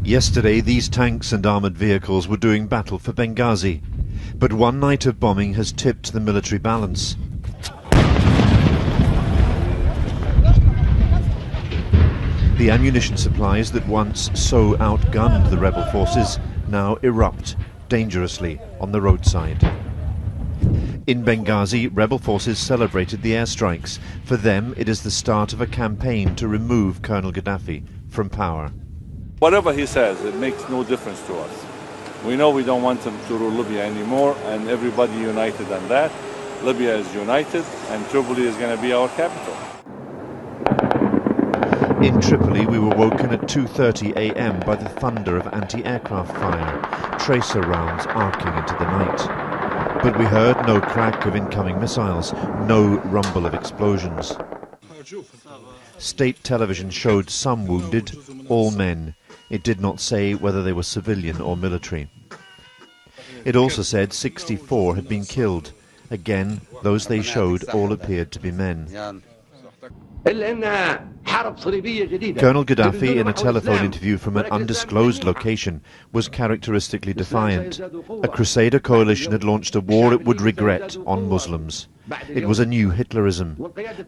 Yesterday, these tanks and armoured vehicles were doing battle for Benghazi. But one night of bombing has tipped the military balance. The ammunition supplies that once so outgunned the rebel forces now erupt dangerously on the roadside. In Benghazi, rebel forces celebrated the airstrikes. For them, it is the start of a campaign to remove Colonel Gaddafi from power. Whatever he says, it makes no difference to us. We know we don't want him to rule Libya anymore, and everybody united on that. Libya is united, and Tripoli is going to be our capital. In Tripoli, we were woken at 2:30 a.m. by the thunder of anti-aircraft fire, tracer rounds arcing into the night. But we heard no crack of incoming missiles, no rumble of explosions. State television showed some wounded, all men. It did not say whether they were civilian or military. It also said 64 had been killed. Again, those they showed all appeared to be men. Colonel Gaddafi, in a telephone interview from an undisclosed location, was characteristically defiant. A Crusader coalition had launched a war it would regret on Muslims. It was a new Hitlerism.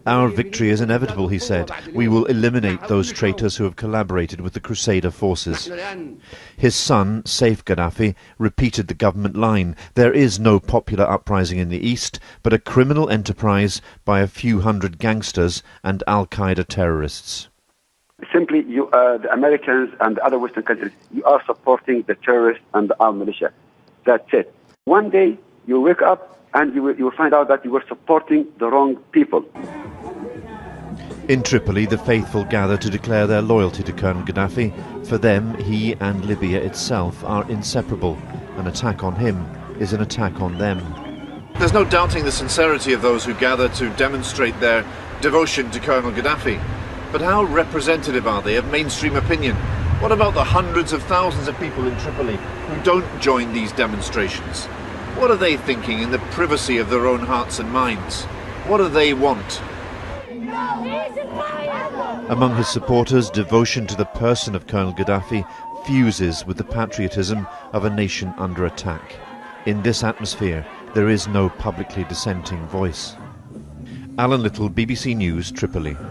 Our victory is inevitable, he said. We will eliminate those traitors who have collaborated with the Crusader forces. His son, Saif Gaddafi, repeated the government line. There is no popular uprising in the east, but a criminal enterprise by a few hundred gangsters and Al-Qaeda terrorists. Simply, the Americans and the other Western countries, you are supporting the terrorists and the armed militia. That's it. One day, you wake up and you will find out that you were supporting the wrong people. In Tripoli, the faithful gather to declare their loyalty to Colonel Gaddafi. For them, he and Libya itself are inseparable. An attack on him is an attack on them. There's no doubting the sincerity of those who gather to demonstrate their devotion to Colonel Gaddafi. But how representative are they of mainstream opinion? What about the hundreds of thousands of people in Tripoli who don't join these demonstrations? What are they thinking in the privacy of their own hearts and minds? What do they want? Among his supporters, devotion to the person of Colonel Gaddafi fuses with the patriotism of a nation under attack. In this atmosphere, there is no publicly dissenting voice. Alan Little, BBC News, Tripoli.